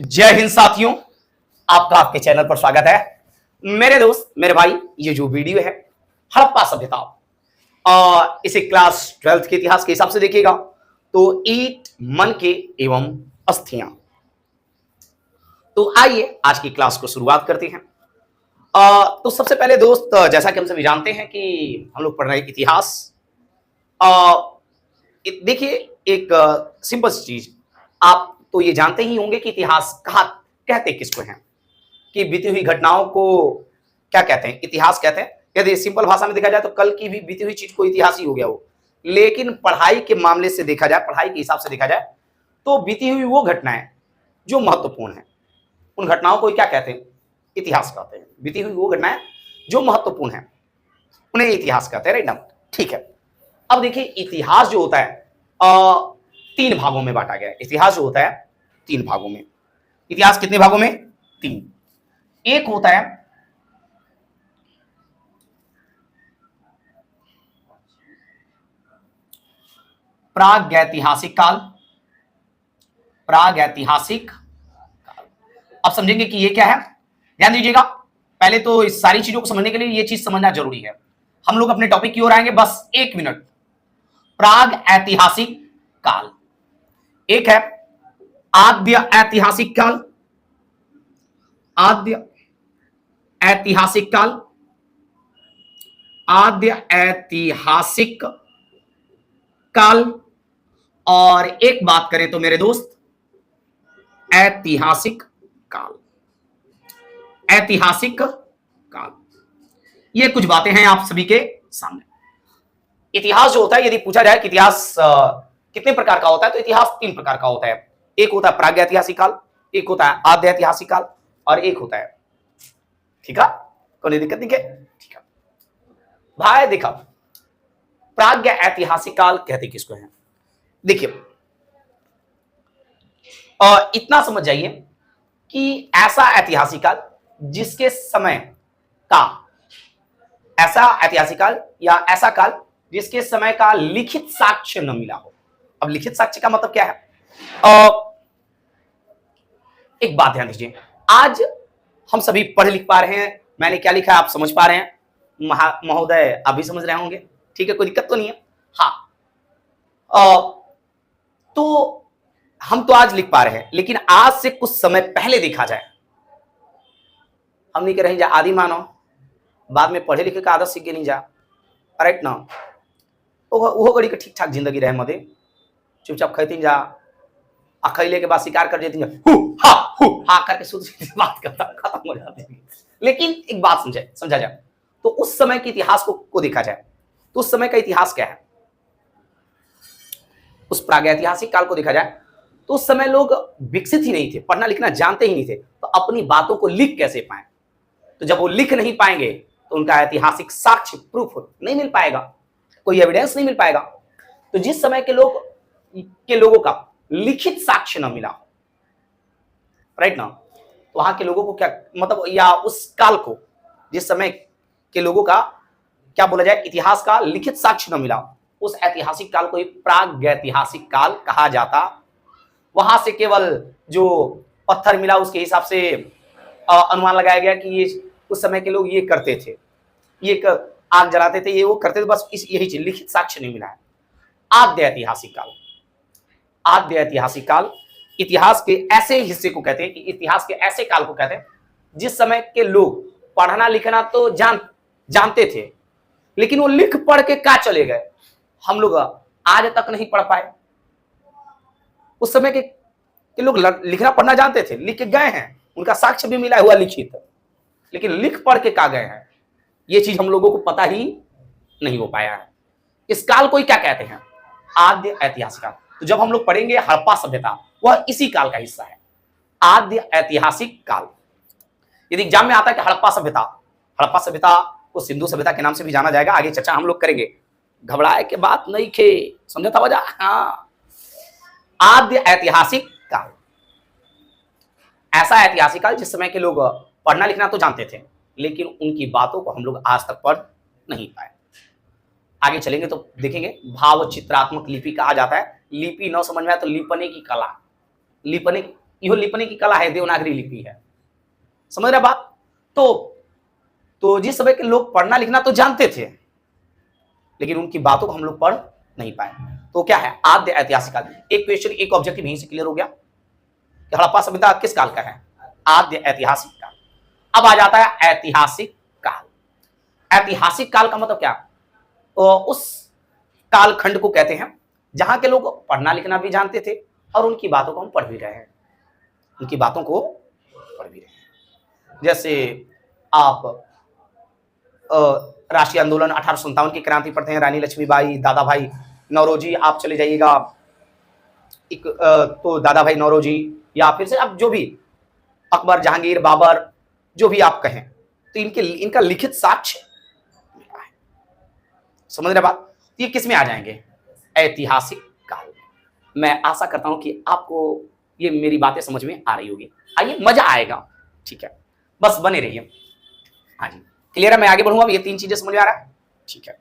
जय हिंद साथियों, आपका आपके चैनल पर स्वागत है। मेरे दोस्त, मेरे भाई, ये जो वीडियो है हड़प्पा सभ्यता इसे क्लास 12th के इतिहास के हिसाब से देखिएगा तो ईट मन के एवं अस्थियां। तो आइए आज की क्लास को शुरुआत करते हैं। तो सबसे पहले दोस्त, जैसा कि हम सभी जानते हैं कि हम लोग पढ़ रहे हैं इतिहास। देखिए, एक सिंपल सी चीज, आप तो ये जानते ही होंगे कि इतिहास कहा कहते किसको हैं, कि बीती हुई घटनाओं को क्या कहते हैं, इतिहास कहते हैं। यदि सिंपल भाषा में देखा जाए तो कल की भी बीती हुई चीज को इतिहास ही हो गया वो। लेकिन पढ़ाई के मामले से देखा जाए, पढ़ाई के हिसाब से देखा जाए तो बीती हुई वो घटनाएं जो महत्वपूर्ण है, उन घटनाओं को क्या कहते हैं, इतिहास कहते हैं। बीती हुई वो घटनाएं जो महत्वपूर्ण है उन्हें इतिहास कहते हैं। राइट, ठीक है। अब देखिए, इतिहास जो होता है तीन भागों में बांटा गया है। इतिहास जो होता है तीन भागों में। इतिहास कितने भागों में? तीन। एक होता है प्रागैतिहासिक काल। प्रागैतिहासिक काल, अब समझेंगे कि ये क्या है। ध्यान दीजिएगा, पहले तो इस सारी चीजों को समझने के लिए ये चीज समझना जरूरी है। हम लोग अपने टॉपिक की ओर आएंगे, बस एक मिनट। प्राग ऐतिहासिक काल, एक है आद्य ऐतिहासिक काल। आद्य ऐतिहासिक काल, आद्य ऐतिहासिक काल। और एक बात करें तो मेरे दोस्त, ऐतिहासिक काल। ऐतिहासिक काल, ये कुछ बातें हैं आप सभी के सामने। इतिहास जो होता है, यदि पूछा जाए कि इतिहास कितने प्रकार का होता है, तो इतिहास तीन प्रकार का होता है। एक होता है प्रागैतिहासिक काल, एक होता है आद्य ऐतिहासिक काल, और एक होता है, ठीक है, कोई दिक्कत नहीं है, ठीक है भाई। देखा, प्राग्ञ ऐतिहासिक काल कहते किसको है? देखिए, इतना समझ जाइए कि ऐसा ऐतिहासिक काल जिसके समय का, ऐसा ऐतिहासिक काल या ऐसा काल जिसके समय का लिखित साक्ष्य न मिला हो। अब लिखित साक्ष्य का मतलब क्या है? एक बात ध्यान दीजिए, आज हम सभी पढ़ लिख पा रहे हैं, मैंने क्या लिखा है आप समझ पा रहे हैं, महोदय आप भी समझ रहे होंगे, ठीक है, कोई दिक्कत तो नहीं है। हाँ, तो हम तो आज लिख पा रहे हैं, लेकिन आज से कुछ समय पहले देखा जाए, हम नहीं कह रहे आदि मानव बाद में पढ़े लिखे का आदत सीख के नहीं जा, राइट ना। वो गड़ी के ठीक ठाक जिंदगी रहे मदे, चुपचाप खैती जा, खैले के बाद शिकार कर देती हा करके शुद्ध बात करता, खत्म हो जाती। लेकिन एक बात समझा जाए तो उस समय के इतिहास को देखा जाए तो उस समय का इतिहास क्या है, उस प्रागैतिहासिक काल को देखा जाए तो उस समय लोग विकसित ही नहीं थे, पढ़ना लिखना जानते ही नहीं थे, तो अपनी बातों को लिख कैसे पाए? तो जब वो लिख नहीं पाएंगे तो उनका ऐतिहासिक साक्ष्य, प्रूफ नहीं मिल पाएगा, कोई एविडेंस नहीं मिल पाएगा। तो जिस समय के लोगों का लिखित साक्ष्य न मिला, राइट ना, तो वहां के लोगों को क्या मतलब, या उस काल को, जिस समय के लोगों का क्या बोला जाए, इतिहास का लिखित साक्ष्य न मिला, उस ऐतिहासिक काल को ही प्रागैतिहासिक काल कहा जाता। वहां से केवल जो पत्थर मिला उसके हिसाब से अनुमान लगाया गया कि ये उस समय के लोग ये करते थे, ये आग जलाते थे, ये वो करते थे, बस यही चीज, लिखित साक्ष्य नहीं मिला है। आद्य ऐतिहासिक काल, आद्य ऐतिहासिक काल इतिहास के ऐसे हिस्से को कहते हैं, कि इतिहास के ऐसे काल को कहते हैं जिस समय के लोग पढ़ना लिखना तो जानते थे, लेकिन वो लिख पढ़ के क्या चले गए, हम लोग आज तक नहीं पढ़ पाए। उस समय के लोग लिखना पढ़ना जानते थे, लिख के गए हैं, उनका साक्ष्य भी मिला हुआ लिखित, लेकिन लिख पढ़ के कहा गए हैं, ये चीज हम लोगों को पता ही नहीं हो पाया है। इस काल को ही क्या कहते हैं? आद्य ऐतिहासिक काल। तो जब हम लोग पढ़ेंगे हड़प्पा सभ्यता, वह इसी काल का हिस्सा है, आद्य ऐतिहासिक काल। यदि एग्जाम में आता है कि हड़प्पा सभ्यता, हड़प्पा सभ्यता को सिंधु सभ्यता के नाम से भी जाना जाएगा, आगे चर्चा हम लोग करेंगे, घबराए के बात नहीं खे, समझा था वजह। हाँ, आद्य ऐतिहासिक काल, ऐसा ऐतिहासिक काल जिस समय के लोग पढ़ना लिखना तो जानते थे, लेकिन उनकी बातों को हम लोग आज तक पढ़ नहीं पाए। आगे चलेंगे तो देखेंगे, भाव चित्रात्मक लिपि कहा जाता है। लिपि न समझ में आए तो लिपने की कला, लिपने यह लिखने की कला है, देवनागरी लिपि है। समझ रहे बात? तो जिस समय के लोग पढ़ना लिखना तो जानते थे, लेकिन उनकी बातों को हम लोग पढ़ नहीं पाए। तो क्या है आद्य ऐतिहासिक काल। एक क्वेश्चन, एक ऑब्जेक्टिव यहीं से क्लियर हो गया कि हड़प्पा सभ्यता किस काल का है? आद्य ऐतिहासिक काल। अब आ जाता है ऐतिहासिक काल। ऐतिहासिक काल का मतलब क्या? तो उस कालखंड को कहते हैं जहां के लोग पढ़ना लिखना भी जानते थे और उनकी बातों को हम पढ़ भी रहे हैं, उनकी बातों को पढ़ भी रहे हैं। जैसे आप राष्ट्रीय आंदोलन 1857 की क्रांति पढ़ते हैं, रानी लक्ष्मीबाई, दादा भाई नौरोजी, आप चले जाइएगा एक तो दादा भाई नौरोजी, या फिर से आप जो भी अकबर, जहांगीर, बाबर, जो भी आप कहें, तो इनका लिखित साक्ष्य मिला है। समझ रहे बात? ये किस में आ जाएंगे? ऐतिहासिक काल। मैं आशा करता हूं कि आपको ये मेरी बातें समझ में आ रही होगी। आइए, मजा आएगा, ठीक है, बस बने रहिए। हाँ जी, क्लियर है? मैं आगे बढ़ूंगा, ये 3 चीजें समझ में आ रहा है, ठीक है।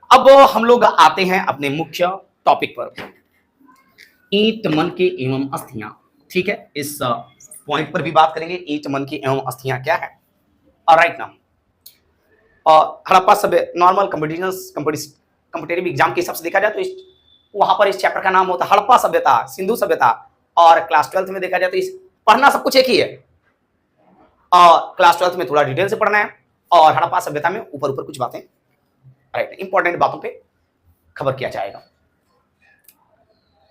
अब हम लोग आते हैं अपने मुख्य टॉपिक पर, ईंट मन के एवं अस्थियां। ठीक है, इस पॉइंट पर भी बात करेंगे, ईंट मन की एवं अस्थियां क्या है। और राइट नाउ हड़प्पा सभ्य नॉर्मल कॉम्पिटिटिव एग्जाम के हिसाब से देखा जाए तो वहां पर इस चैप्टर का नाम होता है हड़प्पा सभ्यता, सिंधु सभ्यता। और क्लास 12th में देखा जाए तो इस पढ़ना सब कुछ एक ही है, और क्लास 12th में थोड़ा डिटेल से पढ़ना है, और हड़प्पा सभ्यता में ऊपर ऊपर कुछ बातें, राइट, इंपॉर्टेंट बातों पे खबर किया जाएगा।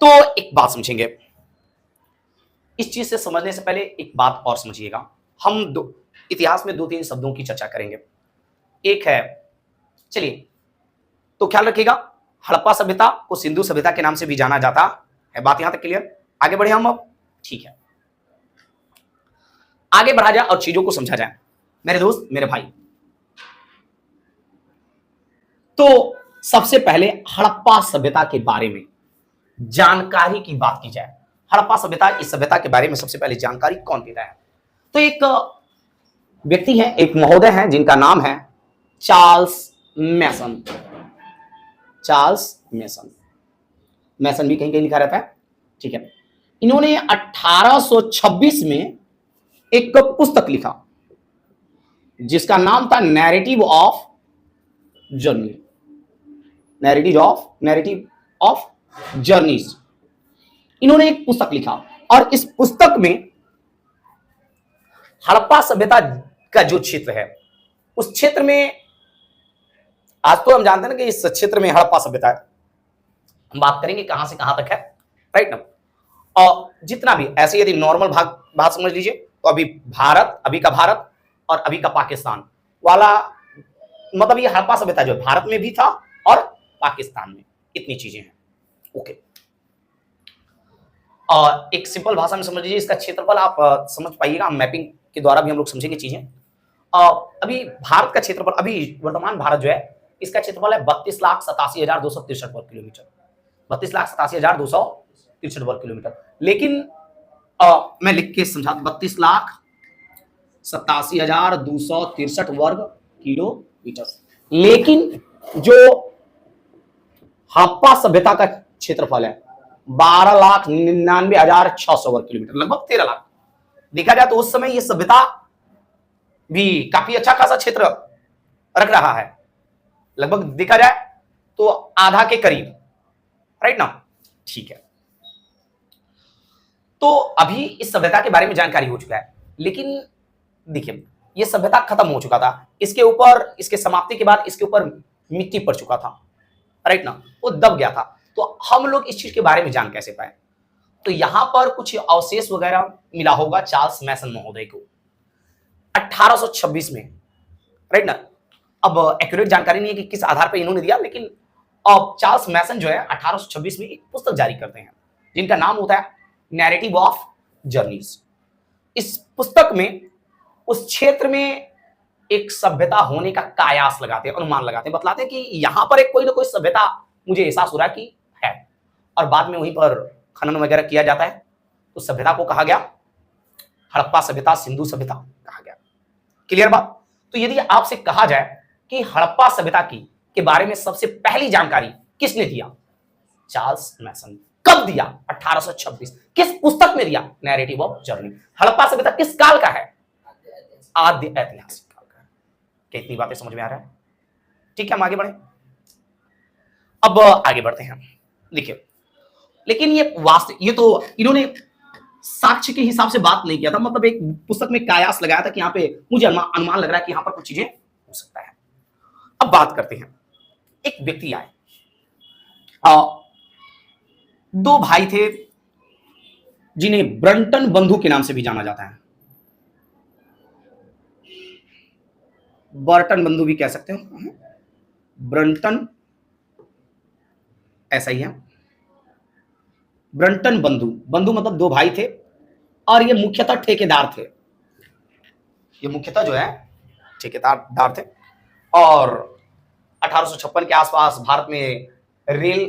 तो एक बात समझेंगे, इस चीज से समझने से पहले एक बात और समझिएगा। हम इतिहास में 2-3 शब्दों की चर्चा करेंगे। एक है, चलिए तो ख्याल रखिएगा, हड़प्पा सभ्यता को सिंधु सभ्यता के नाम से भी जाना जाता है। बात यहां तक क्लियर? आगे बढ़े हम अब, ठीक है, आगे बढ़ा जाए और चीजों को समझा जाए मेरे दोस्त, मेरे भाई। तो सबसे पहले हड़प्पा सभ्यता के बारे में जानकारी की बात की जाए। हड़प्पा सभ्यता, इस सभ्यता के बारे में सबसे पहले जानकारी कौन देता है? तो एक व्यक्ति है, एक महोदय हैं, जिनका नाम है चार्ल्स मैसन। चार्ल्स मैसन, मैसन भी कहीं कहीं लिखा रहता है, ठीक है। इन्होंने 1826 में एक पुस्तक लिखा जिसका नाम था narrative of journey, narrative of journeys. इन्होंने एक पुस्तक लिखा, और इस पुस्तक में हड़प्पा सभ्यता का जो क्षेत्र है, उस क्षेत्र में, आज तो हम जानते हैं ना कि इस क्षेत्र में हड़प्पा सभ्यता है, हम बात करेंगे कहां से कहां तक है, राइट ना। और जितना भी ऐसे यदि नॉर्मल बात समझ लीजिए, तो अभी भारत, अभी का भारत और अभी का पाकिस्तान वाला, मतलब ये हड़प्पा सभ्यता जो भारत में भी था और पाकिस्तान में, इतनी चीजें हैं, ओके। और एक सिंपल भाषा में समझ लीजिए, इसका क्षेत्रफल आप समझ पाइएगा, मैपिंग के द्वारा भी हम लोग समझेंगे चीजें। अभी भारत का क्षेत्रफल, अभी वर्तमान भारत जो है, इसका क्षेत्रफल है 32,87,263 वर्ग किलोमीटर, 32,87,263 वर्ग किलोमीटर। लेकिन मैं लिख के समझा, 32,87,263 वर्ग किलोमीटर। लेकिन जो हड़प्पा सभ्यता का क्षेत्रफल है 12,99,600 वर्ग किलोमीटर, लगभग 13 लाख। देखा जाए तो उस समय यह सभ्यता भी काफी अच्छा खासा क्षेत्र रख रहा है, लगभग देखा जाए तो आधा के करीब, राइट ना, ठीक है। तो अभी इस सभ्यता के बारे में जानकारी हो चुका है, लेकिन देखिए यह सभ्यता खत्म हो चुका था, इसके ऊपर, इसके समाप्ति के बाद इसके ऊपर मिट्टी पड़ चुका था, राइट ना, वो दब गया था। तो हम लोग इस चीज के बारे में जान कैसे पाए? तो यहां पर कुछ अवशेष वगैरह मिला होगा चार्ल्स मैसन महोदय को 1826 में, राइट ना। अब एक्यूरेट जानकारी नहीं है कि किस आधार पर इन्होंने दिया, लेकिन अब चार्ल्स मैसन जो है 1826 में एक पुस्तक जारी करते हैं जिनका नाम होता है नैरेटिव ऑफ जर्नीज। इस पुस्तक में उस क्षेत्र में एक सभ्यता होने का कयास लगाते हैं, अनुमान लगाते हैं, बतलाते हैं कि यहां पर एक कोई ना कोई सभ्यता मुझे एहसास हो रहा है कि है। और बाद में वहीं पर खनन वगैरह किया जाता है, तो सभ्यता को कहा गया हड़प्पा सभ्यता, सिंधु सभ्यता कहा गया। क्लियर बात? तो यदि आपसे कहा जाए कि हड़प्पा सभ्यता के बारे में सबसे पहली जानकारी किसने दिया? चार्ल्स मैसन। कब दिया? 1826। किस पुस्तक में दिया? Narrative of journey. हड़प्पा सभ्यता किस काल का है? आद्य ऐतिहासिक काल का। कितनी बातें समझ में आ रहा है? ठीक है, हम आगे बढ़े। अब आगे बढ़ते हैं। देखिए, लेकिन ये तो इन्होंने साक्ष्य के हिसाब से बात नहीं किया था, मतलब एक पुस्तक में कयास लगाया था कि यहाँ पे मुझे अनुमान लग रहा है कि यहाँ पर कुछ चीजें हो सकता है। अब बात करते हैं। एक व्यक्ति आए, दो भाई थे जिन्हें ब्रंटन बंधु के नाम से भी जाना जाता है। बर्टन बंधु भी कह सकते हो, ब्रंटन ऐसा ही है। ब्रंटन बंधु, बंधु मतलब दो भाई थे और ये मुख्यतः ठेकेदार थे। ये मुख्यतः जो है ठेकेदार थे और 1856 के आसपास भारत में रेल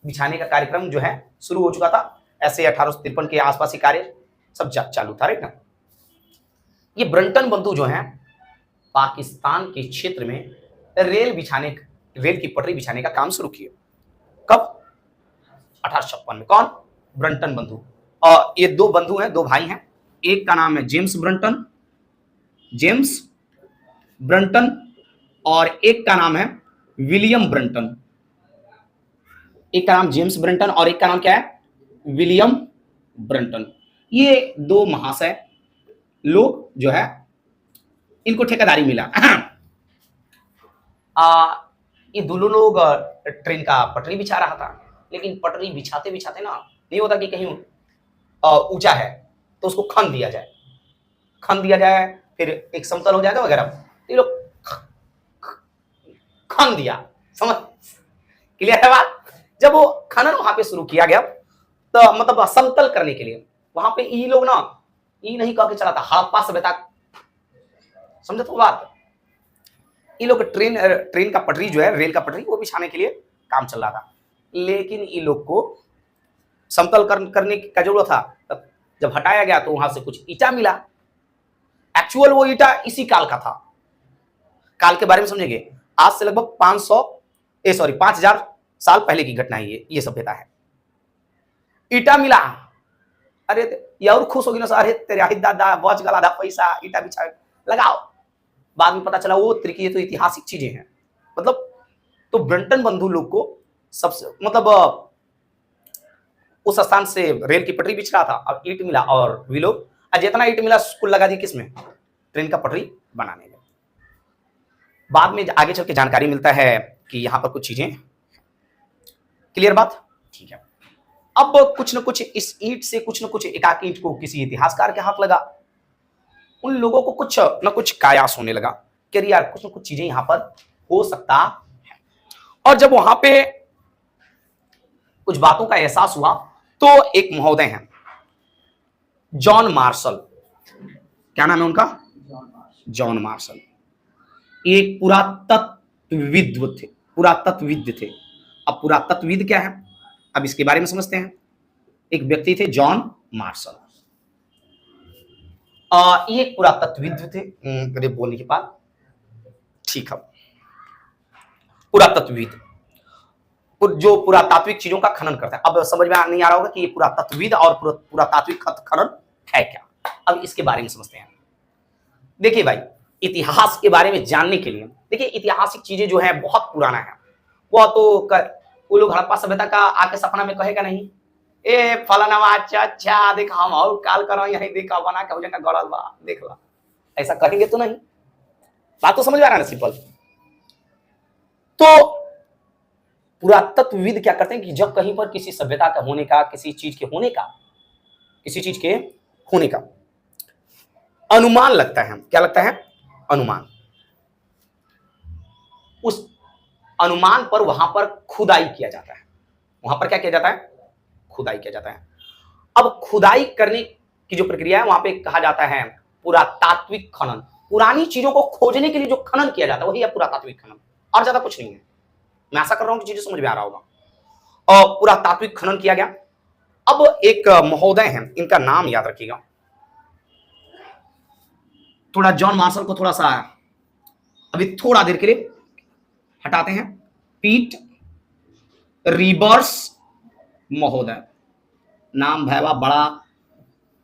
बिछाने का कार्यक्रम जो है शुरू हो चुका था। ऐसे 1853 के आसपास ही कार्य सब चालू था, राइट ना। ये ब्रंटन बंधु जो हैं पाकिस्तान के क्षेत्र में रेल की पटरी बिछाने का काम शुरू किए। कब? 1856 में। कौन? ब्रंटन बंधु। और ये दो बंधु हैं, दो भाई हैं। एक का नाम है जेम्स ब्रंटन और एक का नाम है विलियम ब्रंटन। एक का नाम जेम्स ब्रंटन और एक का नाम क्या है? William Brunton. ये दो महाशय लोग जो है इनको ठेकेदारी मिला। ये दोनों लोग ट्रेन का पटरी बिछा रहा था, लेकिन पटरी बिछाते बिछाते ना नहीं होता कि कहीं ऊंचा है तो उसको खन दिया जाए फिर एक समतल हो जाएगा वगैरह। ये लोग खन दिया, समझ क्लियर है बात। जब वो खनन वहां पे शुरू किया गया तो मतलब समतल करने के लिए वहां पे ये लोग ना ये नहीं कह के चला था हड़प्पा सभ्यता, समझे तो बात। ये लोग ट्रेन का पटरी जो है, रेल का पटरी वो बिछाने के लिए काम चल रहा था, लेकिन ये लोग को समतल करने का जरूरत था। जब हटाया गया तो वहां से कुछ ईटा मिला। एक्चुअल वो ईटा इसी काल का था। काल के बारे में समझेंगे, आज से लगभग 5000 साल पहले की घटना है ये सभ्यता है। ईटा मिला, अरे ये और खुश होगी ना सर, अरे तेरे दादा बच गला था पैसा, ईटा बिछा लगाओ। बाद में पता चला वो तरीके तो ऐतिहासिक चीजें हैं। मतलब तो ब्रंटन बंधु लोग को सबसे मतलब उस स्थान से रेल की पटरी बिछ रहा था और ईट मिला, और वे लोग जितना ईट मिला कुल लगा दी किसमें? ट्रेन का पटरी बनाने में। बाद में आगे चल के जानकारी मिलता है कि यहां पर कुछ चीजें, क्लियर बात, ठीक है। अब कुछ न कुछ इस ईंट से कुछ न कुछ एकाक ईंट को किसी इतिहासकार के हाथ लगा। उन लोगों को कुछ न कुछ कायास होने लगा कि यार कुछ न कुछ चीजें यहां पर हो सकता है। और जब वहां पे कुछ बातों का एहसास हुआ तो एक महोदय हैं जॉन मार्शल, क्या नाम है उनका? John Marshall. एक पुरातत्वविद थे। अब पुरातत्वविद क्या है, अब इसके बारे में समझते हैं। एक व्यक्ति थे जॉन मार्शल, ये पुरातत्वविद थे। अरे बोलने के बाद ठीक है, पुरातत्वविद जो पुरातात्विक चीजों का खनन करता है। अब समझ में नहीं आ रहा होगा कि ये पुरातत्वविद और पुरातात्विक खनन है क्या। अब इसके बारे में समझते हैं। देखिए भाई, इतिहास के बारे में जानने के लिए देखिए ऐतिहासिक चीजें जो है बहुत पुराना है। वो लोग हड़प्पा सभ्यता का आके सपना में कहेगा नहीं, ए फलाना अच्छा देखा हम और काल करो यही देखा बना के का गड़ल बा देख ला, ऐसा कहेंगे तो नहीं। बात तो समझ में आ रहा है ना, सिंपल। तो पुरातत्वविद क्या करते हैं कि जब कहीं पर किसी सभ्यता का होने का, किसी चीज के होने का अनुमान लगता है, क्या लगता है? अनुमान। उस अनुमान पर वहां पर खुदाई किया जाता है। वहां पर क्या किया जाता है? खुदाई किया जाता है। अब खुदाई करने की जो प्रक्रिया है वहां पे कहा जाता है पुरातात्विक खनन। पुरानी चीजों को खोजने के लिए जो खनन किया जाता है वही है पुरातात्विक खनन, और ज्यादा कुछ नहीं है। मैं आशा कर रहा हूं कि चीजें समझ में आ रहा होगा। और पुरातात्विक खनन किया गया। अब एक महोदय हैं, इनका नाम याद रखिएगा। थोड़ा जॉन मार्शल को थोड़ा सा अभी थोड़ा देर के लिए हटाते हैं। पीट रिवर्स महोदय, नाम भैवा बड़ा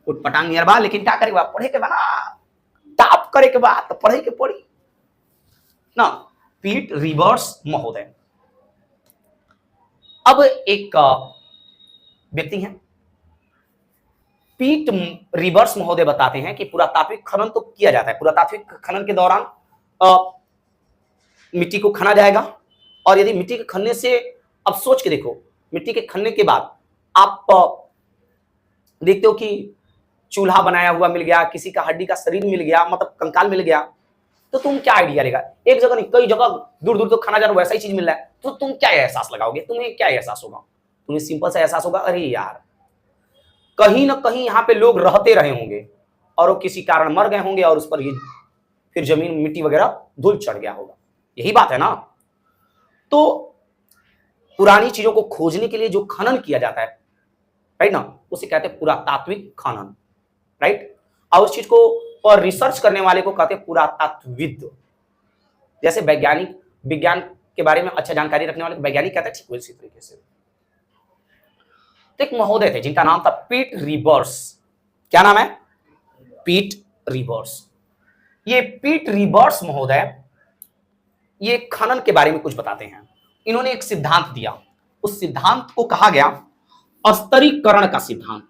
उटपटांग नियर बा, लेकिन क्या करे बा, पढ़े के बा ना, टाप करे के बा तो पढ़े के पड़ी ना। पीट रिवर्स महोदय। अब एक व्यक्ति हैं, पीट रिवर्स महोदय बताते हैं कि पुरातात्विक खनन तो किया जाता है, पुरातात्विक खनन के दौरान मिट्टी को खना जाएगा, और यदि मिट्टी के खनने से, अब सोच के देखो, मिट्टी के खनने के बाद आप देखते हो कि चूल्हा बनाया हुआ मिल गया, किसी का हड्डी का शरीर मिल गया, मतलब कंकाल मिल गया, तो तुम क्या आइडिया लेगा, एक जगह नहीं कई जगह दूर दूर तो खाना जा रहा वैसा ही चीज मिल रहा है, तो तुम क्या एहसास लगाओगे, तुम्हें क्या एहसास होगा, तुम्हें सिंपल सा एहसास होगा, अरे यार कहीं ना कहीं यहाँ पे लोग रहते रहे होंगे और वो किसी कारण मर गए होंगे, और उस पर फिर जमीन मिट्टी वगैरह धूल चढ़ गया होगा, यही बात है ना। तो पुरानी चीजों को खोजने के लिए जो खनन किया जाता है, राइट ना, उसे कहते हैं पुरातात्विक खनन, राइट। और उस चीज को और रिसर्च करने वाले को कहते हैं पुरातत्वविद। जैसे वैज्ञानिक विज्ञान के बारे में अच्छा जानकारी रखने वाले वैज्ञानिक कहते हैं, ठीक उसी तरीके से। तो एक महोदय थे जिनका नाम था पीट रिवर्स। क्या नाम है? पीट रिवर्स। ये पीट रिवर्स महोदय ये खनन के बारे में कुछ बताते हैं। इन्होंने एक सिद्धांत दिया, उस सिद्धांत को कहा गया स्तरीकरण का सिद्धांत।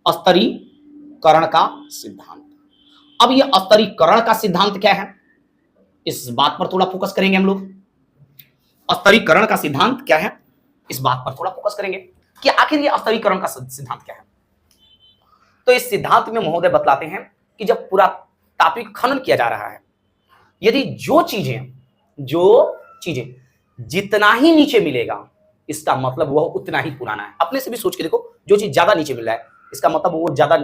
स्तरीकरण का सिद्धांत। अब ये स्तरीकरण का सिद्धांत क्या है, इस बात पर थोड़ा फोकस करेंगे हम लोग। स्तरीकरण का सिद्धांत क्या है, इस बात पर थोड़ा फोकस करेंगे कि आखिर ये स्तरीकरण का सिद्धांत क्या है। तो इस सिद्धांत में महोदय बतलाते हैं कि जब पुरातात्विक खनन किया जा रहा है, यदि जो चीजें जितना ही नीचे मिलेगा, इसका मतलब वह उतना ही पुराना है। अपने से भी सोच के देखो, जो चीज ज्यादा नीचे मिल रहा है, इसका मतलब वो ज्यादा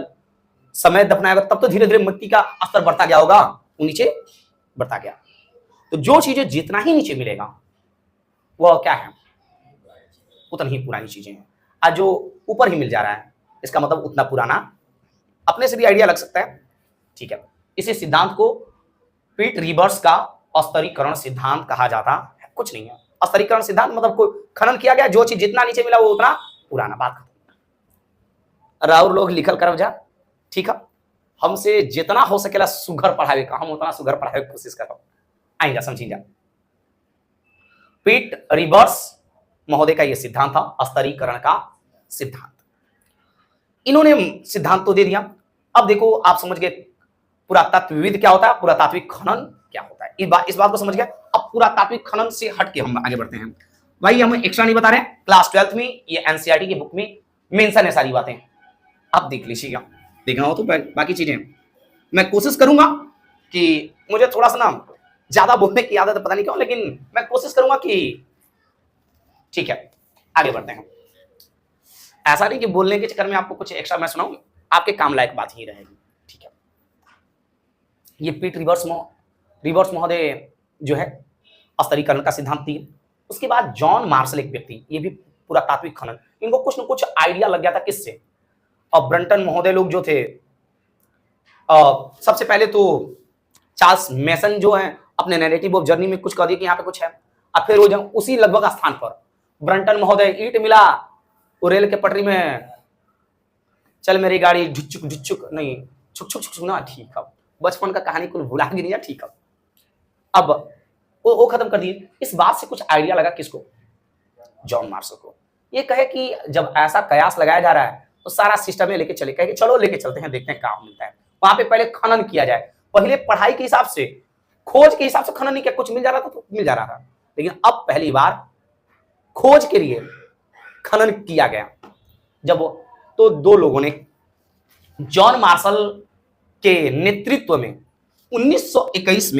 समय दफनाएगा, तब तो धीरे धीरे मिट्टी का स्तर बढ़ता गया होगा, वो नीचे बढ़ता गया। तो जो चीजें जितना ही नीचे मिलेगा वह क्या है, उतना ही पुरानी चीजें हैं। आज जो ऊपर ही मिल जा रहा है, इसका मतलब उतना पुराना। अपने से भी आइडिया लग सकता है, ठीक है। इसी सिद्धांत को पीट रिवर्स का स्तरीकरण सिद्धांत कहा जाता है। कुछ नहीं है, स्तरीकरण सिद्धांत मतलब कोई खनन किया गया, जो चीज जितना नीचे मिला वो उतना पुराना। बात खत्म। राउर लोग लिखल करब जा, ठीक है। हमसे जितना हो सकेला सुघर पढ़ावे का, हम उतना सुघर पढ़ावे की कोशिश करब। आइएगा समझी जा। पीट रिवर्स महोदय का यह सिद्धांत था, स्तरीकरण का सिद्धांत। इन्होंने सिद्धांत तो दे दिया। अब देखो आप समझ गए पुरातत्वविद क्या होता है, पुरातात्विक खनन क्या होता है, इस बात को समझ गया। अब पुरातात्विक खनन से हट के हम आगे बढ़ते हैं। भाई हम एक्स्ट्रा नहीं बता रहे हैं, क्लास 12th में ये एनसीईआरटी की बुक में मेंशन है सारी बातें, आप देख लीजिएगा। देखना हो तो बाकी चीजें मैं कोशिश करूंगा कि मुझे थोड़ा सा ना ज्यादा बोलने की आदत पता नहीं क्यों, लेकिन मैं कोशिश करूंगा कि ठीक है आगे बढ़ते हैं। ऐसा नहीं कि बोलने के चक्कर में आपको कुछ एक्स्ट्रा मैं सुनाऊं, आपके काम लायक बात ही रहेगी, ठीक है। ये पीट रिवर्स महोदय जो है स्तरीकरण का सिद्धांत दिए। उसके बाद जॉन मार्शल एक व्यक्ति, ये भी पुरातात्विक खनन, इनको कुछ न कुछ आइडिया लग गया था किससे, और ब्रंटन महोदय लोग जो थे, सबसे पहले तो चार्ल्स मेसन जो है अपने नैरेटिव ऑफ जर्नी में कुछ कह दिया कि यहाँ पे कुछ है। अब फिर वो जब उसी लगभग स्थान पर ब्रंटन महोदय ईंट मिला, वो रेल के पटरी में चल मेरी गाड़ी झुक झुक नहीं छुक छुक छुक ना, ठीक है। बचपन का कहानी कुल भुला भी नहीं है, ठीक है। अब वो खत्म कर दिए। इस बात से कुछ आइडिया लगा किसको, जॉन मार्शल को। ये कहे कि जब ऐसा कयास लगाया जा रहा है तो सारा सिस्टम में लेके चले, कहे कि चलो लेके चलते हैं, देखते हैं क्या मिलता है। वहां पे पहले खनन किया जाए। पहले पढ़ाई के हिसाब से, खोज के हिसाब से खनन नहीं किया, कुछ मिल जा रहा था तो मिल जा रहा था, लेकिन अब पहली बार खोज के लिए खनन किया गया। जब तो दो लोगों ने, जॉन मार्शल के नेतृत्व में 1921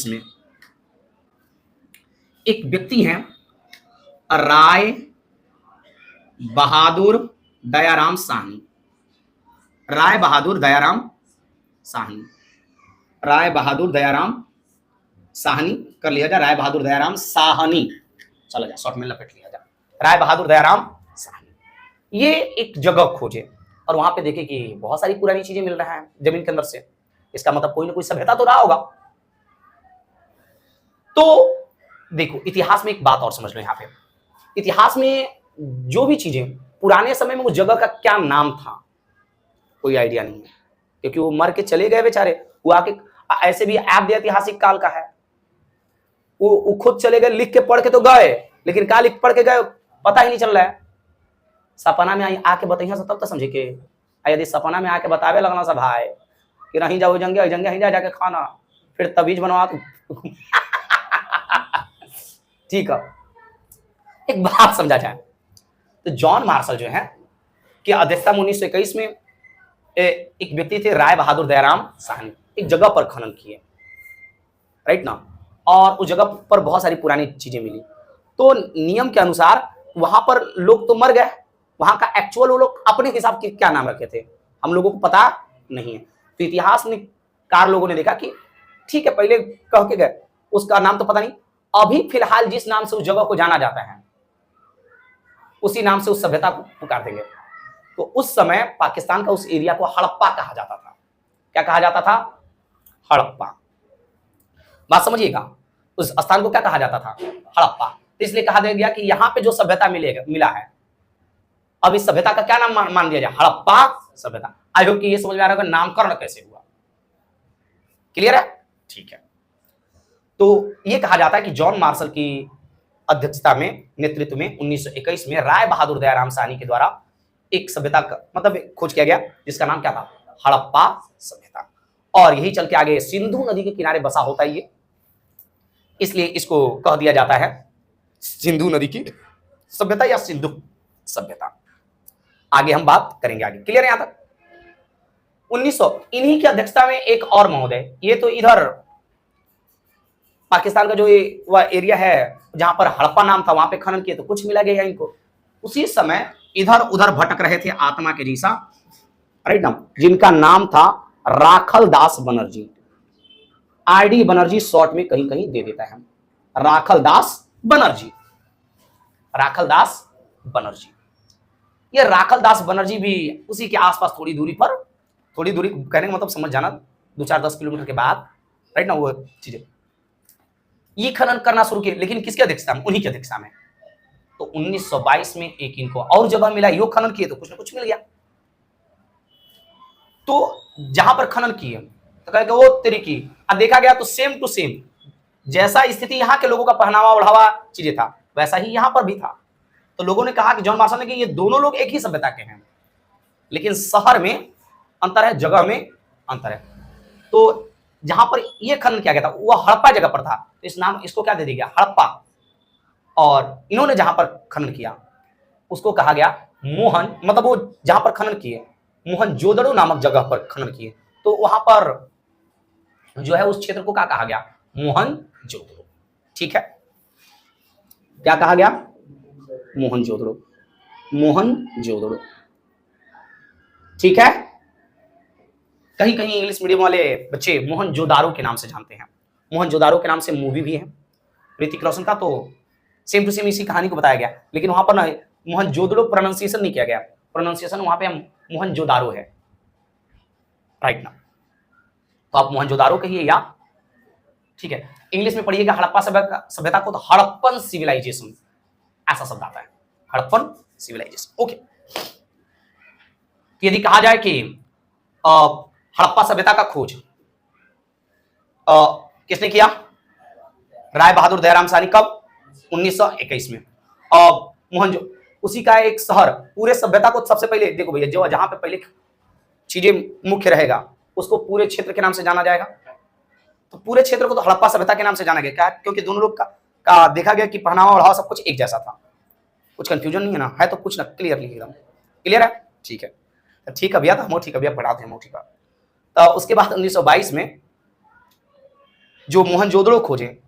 में एक व्यक्ति हैं राय बहादुर दयाराम साहनी। राय बहादुर दयाराम साहनी कर लिया जाए, राय बहादुर दयाराम साहनी चला जाए, शॉर्ट में लपेट लिया जाए, राय बहादुर दयाराम साहनी। ये एक जगह खोजे और वहां पे देखे कि बहुत सारी पुरानी चीजें मिल रहा है जमीन के अंदर से, इसका मतलब कोई ना कोई सभ्यता तो रहा होगा। तो देखो इतिहास में एक बात और समझ लो, यहाँ पे इतिहास में जो भी चीजें पुराने समय में उस जगह का क्या नाम था कोई आइडिया नहीं है, क्योंकि वो मर के चले गए बेचारे। वो आके ऐसे भी ऐतिहासिक काल का है, वो खुद चले गए, लिख के पढ़ के तो गए, लेकिन क्या लिख पढ़ के गए पता ही नहीं चल रहा है। सपना में आके बताइए तब तो समझे के, यदि सपना में आके बतावे लगना सब भाई कि नहीं जाओ जंगे जंगे ही जाके खाना, फिर तवीज बनवा ठीक है। एक बात समझा जाए तो जॉन मार्शल जो है कि अध्यक्षता में 1921 में एक व्यक्ति थे राय बहादुर दयाराम साहनी, एक जगह पर खनन किए, राइट ना, और उस जगह पर बहुत सारी पुरानी चीजें मिली। तो नियम के अनुसार वहां पर लोग तो मर गए, वहां का एक्चुअल वो लोग अपने हिसाब के क्या नाम रखे थे हम लोगों को पता नहीं है। तो इतिहासकार लोगों ने देखा कि ठीक है पहले कह के गए, उसका नाम तो पता नहीं, अभी फिलहाल जिस नाम से उस जगह को जाना जाता है उसी नाम से उस सभ्यता को पुकार देंगे। तो उस समय पाकिस्तान का उस एरिया को हड़प्पा कहा जाता था। क्या कहा जाता था? हड़प्पा। बात समझिएगा, उस स्थान को क्या कहा जाता था? हड़प्पा। तो इसलिए कहा गया कि यहां पे जो सभ्यता मिला है, अब इस सभ्यता का क्या नाम मान दिया जाए? हड़प्पा सभ्यता। आई होप कि ये समझ में आ रहा है नामकरण कैसे हुआ। क्लियर है? ठीक है। तो ये कहा जाता है कि जॉन मार्शल की अध्यक्षता में, नेतृत्व में 1921 में राय बहादुर दयाराम साहनी के द्वारा एक सभ्यता का मतलब खोज किया गया, जिसका नाम क्या था? हड़प्पा सभ्यता। और यही चल के आगे सिंधु नदी के किनारे बसा होता है ये, इसलिए इसको कह दिया जाता है सिंधु नदी की सभ्यता या सिंधु सभ्यता। आगे हम बात करेंगे आगे। क्लियर है यहां तक? 1900 इन्हीं की अध्यक्षता में एक और महोदय, ये तो इधर पाकिस्तान का जो ये वह एरिया है जहां पर हड़प्पा नाम था वहां पे खनन किए तो कुछ मिला गया इनको। उसी समय इधर उधर भटक रहे थे आत्मा के जैसा, राइट ना, जिनका नाम था राखल दास बनर्जी। आरडी बनर्जी शॉर्ट में कहीं कहीं दे देता है, राखल दास बनर्जी। राखल दास बनर्जी, ये राखल दास बनर्जी भी उसी के आसपास थोड़ी दूरी कहने का मतलब समझ जाना 2-4-10 किलोमीटर के बाद, राइट ना, वो चीजें ये खनन करना शुरू किए, लेकिन किसके अध्यक्षता में? उन्हीं की अध्यक्षता में। तो 1922 में एक इनको और जगह मिला, यो खनन किए तो कुछ ना कुछ मिल गया। तो जहां पर खनन किए तो कहेगा वो तरीकी, अब देखा गया तो सेम टू सेम जैसा स्थिति यहाँ के लोगों का पहनावा ओढ़ावा चीजें था वैसा ही यहाँ पर भी था। तो लोगों ने कहा कि जॉन मार्शल ने कि ये दोनों लोग एक ही सभ्यता के हैं, लेकिन शहर में अंतर है, जगह में अंतर है। तो जहां पर ये खनन किया गया था वह हड़प्पा जगह पर था, तो इस नाम इसको क्या दे दिया गया? हड़प्पा। और इन्होंने जहां पर खनन किया उसको कहा गया मोहन, मतलब वो जहां पर खनन किए मोहनजोदड़ो नामक जगह पर खनन किए, तो वहां पर जो है उस क्षेत्र को क्या कहा गया? मोहनजोदड़ो। ठीक है, क्या कहा गया? मोहनजोदड़ो, मोहनजोदड़ो। ठीक है, कहीं कहीं इंग्लिश मीडियम वाले बच्चे मोहनजोदारो के नाम से जानते हैं। मोहनजोदारो के नाम से मूवी भी है ऋतिक रोशन का, तो सेम टू सेम इसी कहानी को बताया गया, लेकिन वहां पर ना मोहनजोदड़ो प्रोनाउंसिएशन नहीं किया गया, प्रोनाउंसिएशन वहां पे मोहनजोदारो है, राइट ना। तो आप मोहनजोदारो कहिए या, ठीक है, इंग्लिश में पढ़िएगा हड़प्पा सभ्यता को तो हड़प्पन सिविलाइजेशन ऐसा शब्द आता है, हड़प्पन सिविलाइजेशन। ओके, यदि कहा जाए कि हड़प्पा सभ्यता का खोज किसने किया? राय बहादुर दयाराम साहनी। कब? 1921 में। मोहनजो उसी का एक शहर, पूरे सभ्यता को सबसे पहले देखो भैया, जो जहां पे पहले चीजें मुख्य रहेगा उसको पूरे क्षेत्र के नाम से जाना जाएगा। तो पूरे क्षेत्र को तो हड़प्पा सभ्यता के नाम से जाना गया, क्या? क्योंकि दोनों लोग का देखा गया कि पहनावा ओढ़ावा सब कुछ एक जैसा था, कुछ कंफ्यूजन नहीं है ना, है तो कुछ ना क्लियरली एकदम क्लियर है। ठीक है, ठीक है भैया, तो हम ठीक है भैया पढ़ाते हैं ठीक है। तो उसके बाद 1922 में जो मोहनजोदड़ो खोजे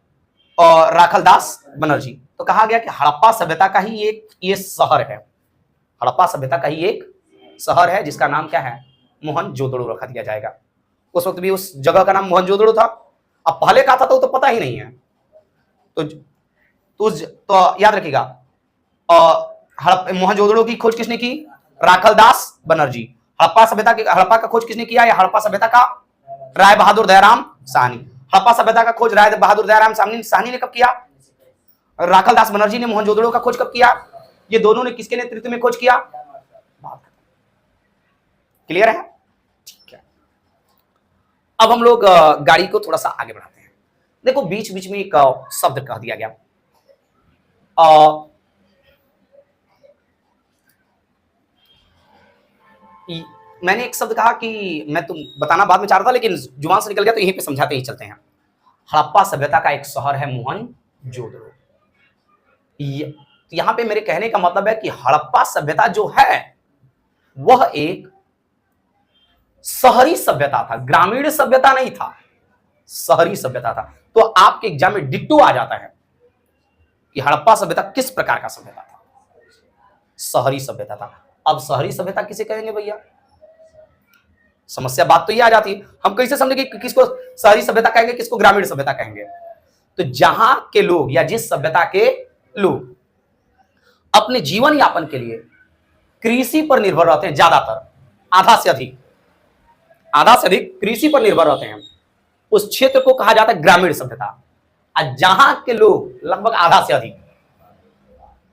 और राखल दास बनर्जी, तो कहा गया कि हड़प्पा सभ्यता का ही एक ये शहर है, हड़प्पा सभ्यता का ही एक शहर है जिसका नाम क्या है? मोहनजोदड़ो रखा दिया जाएगा। उस वक्त भी उस जगह का नाम मोहनजोदड़ो था, अब पहले का था तो पता ही नहीं है। तो याद रखिएगा, मोहनजोदड़ो की खोज किसने की? राखल दास बनर्जी। हड़प्पा का खोज किसने किया? या हड़प्पा सभ्यता का राय बहादुर दयाराम साहनी। हड़प्पा सभ्यता का खोज राय बहादुर दयाराम साहनी ने कब किया? राखलदास बनर्जी ने मोहनजोदड़ो का खोज कब किया? ये दोनों ने किसके नेतृत्व में खोज किया? क्लियर है? ठीक है। अब हम लोग गाड़ी को थोड़ा सा आगे बढ़ाते हैं। देखो बीच बीच में एक शब्द कह दिया गया, मैंने एक शब्द कहा कि मैं तुम बताना बाद में चाह रहा था, लेकिन जुबान से निकल गया, तो यहीं पे समझाते ही चलते हैं। हड़प्पा सभ्यता का एक शहर है मोहनजोदड़ो। यहां पे मेरे कहने का मतलब है कि हड़प्पा सभ्यता जो है वह एक शहरी सभ्यता था, ग्रामीण सभ्यता नहीं था, शहरी सभ्यता था। तो आपके एग्जाम में डिट्टो आ जाता है कि हड़प्पा सभ्यता किस प्रकार का सभ्यता था? शहरी सभ्यता था। अब शहरी सभ्यता किसे कहेंगे भैया? समस्या बात तो ये आ जाती है, हम कैसे समझेंगे कि किसको शहरी सभ्यता कहेंगे, किसको ग्रामीण सभ्यता कहेंगे? तो जहां के लोग या जिस सभ्यता के लोग अपने जीवन यापन के लिए कृषि पर निर्भर रहते हैं, ज्यादातर आधा से अधिक कृषि पर निर्भर रहते हैं, उस क्षेत्र को कहा जाता है ग्रामीण सभ्यता। और जहां के लोग लगभग आधा से अधिक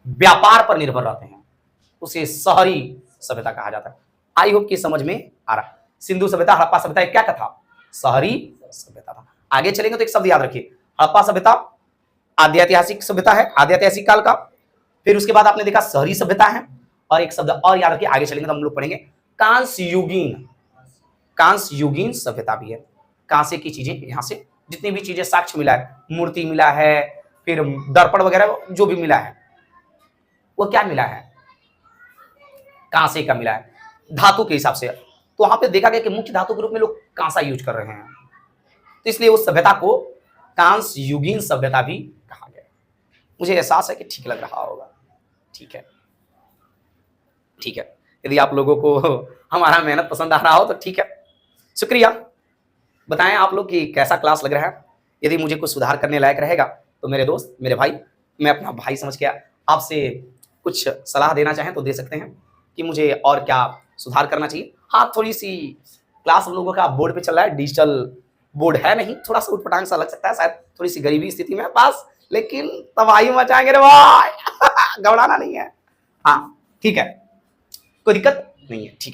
व्यापार पर निर्भर रहते हैं, उसे शहरी सभ्यता कहा जाता है। आई होप कि समझ में आ रहा है। सिंधु सभ्यता, हड़प्पा सभ्यता क्या था? शहरी सभ्यता था। आगे चलेंगे तो एक शब्द याद रखिए, हड़प्पा सभ्यता आद्यऐतिहासिक सभ्यता है, आद्यऐतिहासिक काल का। फिर उसके बाद आपने देखा शहरी सभ्यता है, और एक शब्द और याद रखिए, आगे चलेंगे तो हम लोग पढ़ेंगे कांस्य युगीन सभ्यता भी है। कांसे की चीजें, यहां से जितनी भी चीजें साक्ष्य मिला है, मूर्ति मिला है, फिर दर्पण वगैरह जो भी मिला है, वो क्या मिला है? कांसे का मिला है, धातु के हिसाब से। तो वहां पे देखा गया कि मुख्य धातु के रूप में लोग कांसा यूज कर रहे हैं, तो इसलिए उस सभ्यता को कांस्य युगीन सभ्यता भी कहा गया। मुझे एहसास है कि ठीक लग रहा होगा। ठीक है, ठीक है। यदि आप लोगों को हमारा मेहनत पसंद आ रहा हो तो ठीक है, शुक्रिया। बताएं आप लोग कि कैसा क्लास लग रहा है। यदि मुझे कुछ सुधार करने लायक रहेगा तो मेरे दोस्त, मेरे भाई, मैं अपना भाई समझ के आपसे कुछ सलाह देना चाहें तो दे सकते हैं कि मुझे और क्या सुधार करना चाहिए। हाँ, थोड़ी सी क्लास हम लोगों का बोर्ड पे चल रहा है, डिजिटल बोर्ड है नहीं, थोड़ा सा उटपटांग सा लग सकता है, शायद थोड़ी सी गरीबी स्थिति में पास, लेकिन तबाही मचाएंगे रे भाई घबराना नहीं है। हाँ ठीक है, कोई दिक्कत नहीं है, ठीक है।